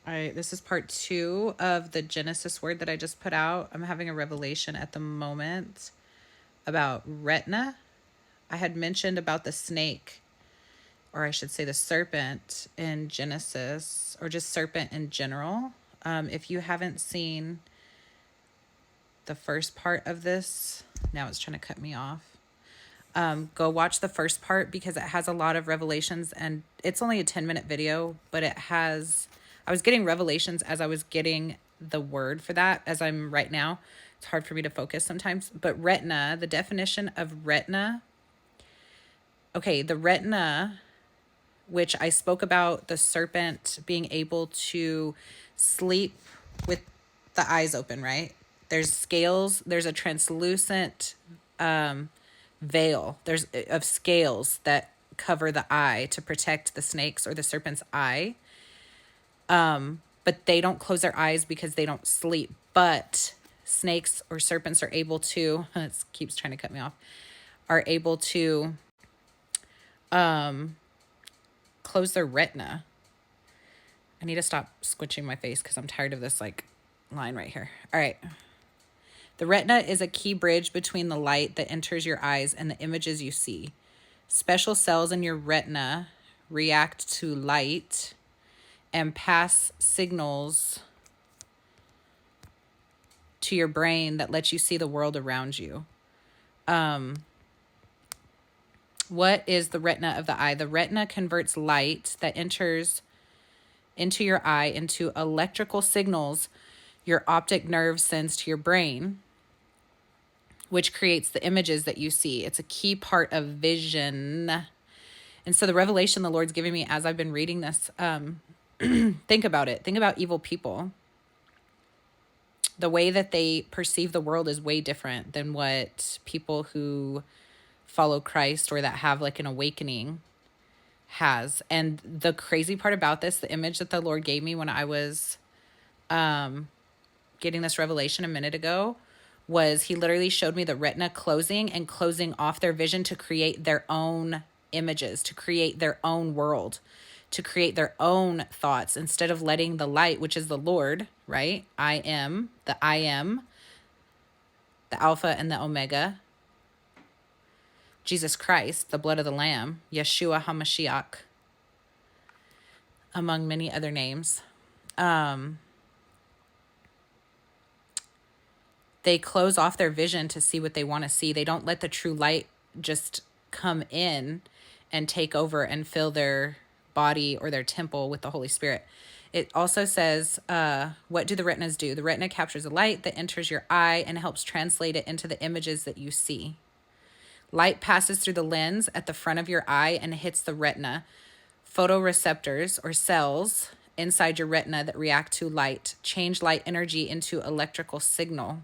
All right, this is part 2 of the Genesis word that I just put out. I'm having a revelation at the moment about retina. I had mentioned about the snake, or I should say the serpent in Genesis, or just serpent in general. If you haven't seen the first part of this, now it's trying to cut me off. Go watch the first part because it has a lot of revelations, and it's only a 10-minute video, but I was getting revelations as I was getting the word for that, as I'm right now. It's hard for me to focus sometimes. But retina, the definition of retina. Okay, the retina, which I spoke about the serpent being able to sleep with the eyes open, right? There's scales, there's a translucent veil there's of scales that cover the eye to protect the snake's or the serpent's eye. But they don't close their eyes because they don't sleep. But snakes or serpents are able to, it keeps trying to cut me off, are able to close their retina. I need to stop squinching my face because I'm tired of this like line right here. All right. The retina is a key bridge between the light that enters your eyes and the images you see. Special cells in your retina react to light and pass signals to your brain that lets you see the world around you. What is the retina of the eye? The retina converts light that enters into your eye into electrical signals your optic nerve sends to your brain, which creates the images that you see. It's a key part of vision. And so the revelation the Lord's giving me as I've been reading this, think about it. Think about evil people. The way that they perceive the world is way different than what people who follow Christ or that have like an awakening has. And the crazy part about this, the image that the Lord gave me when I was getting this revelation a minute ago, was he literally showed me the retina closing and closing off their vision to create their own images, to create their own world, to create their own thoughts instead of letting the light, which is the Lord, right? I am, the Alpha and the Omega, Jesus Christ, the blood of the Lamb, Yeshua HaMashiach, among many other names. They close off their vision to see what they want to see. They don't let the true light just come in and take over and fill their body or their temple with the Holy Spirit. It also says, what do the retinas do? The retina captures the light that enters your eye and helps translate it into the images that you see. Light passes through the lens at the front of your eye and hits the retina. Photoreceptors or cells inside your retina that react to light change light energy into electrical signal.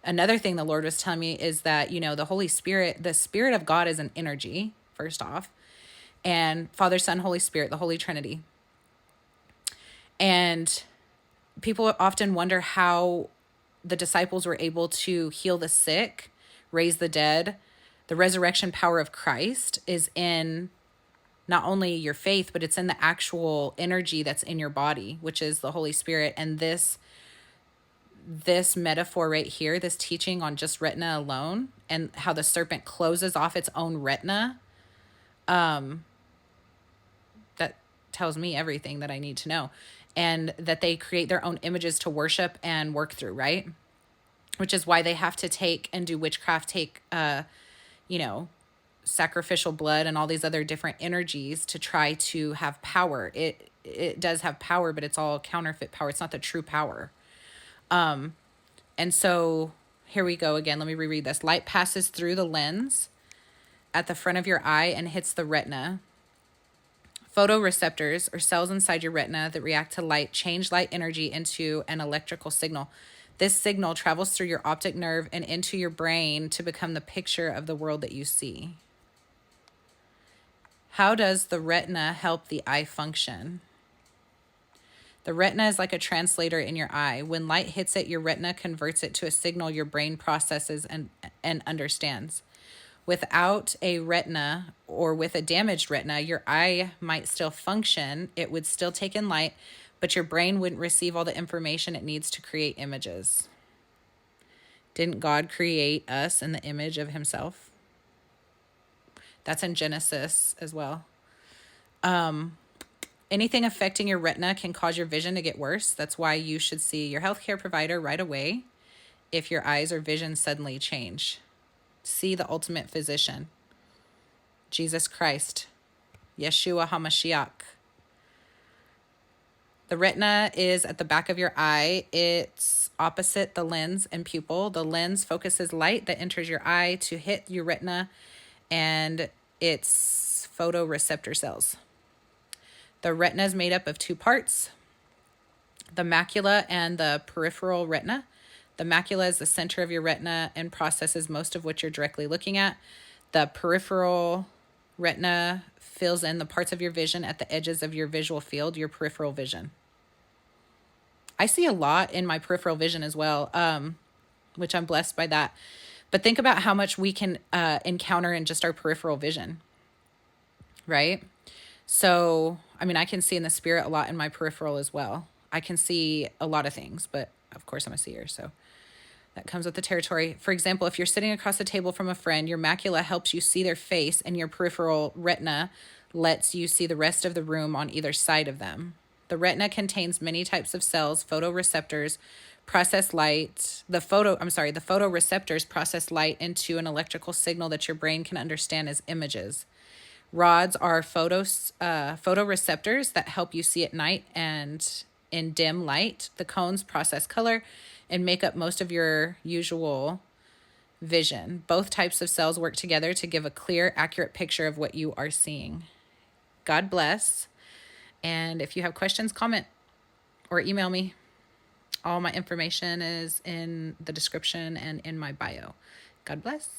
Another thing the Lord was telling me is that, the Holy Spirit, the Spirit of God is an energy, first off, and Father, Son, Holy Spirit, the Holy Trinity. And people often wonder how the disciples were able to heal the sick, raise the dead. The resurrection power of Christ is in not only your faith, but it's in the actual energy that's in your body, which is the Holy Spirit. And this metaphor right here, this teaching on just retina alone and how the serpent closes off its own retina, that tells me everything that I need to know. And that they create their own images to worship and work through, right? Which is why they have to take and do witchcraft, take, sacrificial blood and all these other different energies to try to have power. It does have power, but it's all counterfeit power. It's not the true power. And so here we go again. Let me reread this. Light passes through the lens at the front of your eye and hits the retina. Photoreceptors, or cells inside your retina that react to light, change light energy into an electrical signal. This signal travels through your optic nerve and into your brain to become the picture of the world that you see. How does the retina help the eye function? The retina is like a translator in your eye. When light hits it, your retina converts it to a signal your brain processes and understands. Without a retina or with a damaged retina, your eye might still function. It would still take in light, but your brain wouldn't receive all the information it needs to create images. Didn't God create us in the image of himself? That's in Genesis as well. Anything affecting your retina can cause your vision to get worse. That's why you should see your healthcare provider right away if your eyes or vision suddenly change. See the ultimate physician, Jesus Christ, Yeshua HaMashiach. The retina is at the back of your eye. It's opposite the lens and pupil. The lens focuses light that enters your eye to hit your retina and its photoreceptor cells. The retina is made up of two parts, the macula and the peripheral retina. The macula is the center of your retina and processes most of what you're directly looking at. The peripheral retina fills in the parts of your vision at the edges of your visual field, your peripheral vision. I see a lot in my peripheral vision as well, which I'm blessed by that. But think about how much we can encounter in just our peripheral vision, right? So, I mean, I can see in the spirit a lot in my peripheral as well. I can see a lot of things, but of course I'm a seer, so that comes with the territory. For example, if you're sitting across the table from a friend, your macula helps you see their face, and your peripheral retina lets you see the rest of the room on either side of them. The retina contains many types of cells, photoreceptors, process light. The photoreceptors process light into an electrical signal that your brain can understand as images. Rods are photoreceptors that help you see at night and in dim light. The cones process color and make up most of your usual vision. Both types of cells work together to give a clear, accurate picture of what you are seeing. God bless. And if you have questions, comment or email me. All my information is in the description and in my bio. God bless.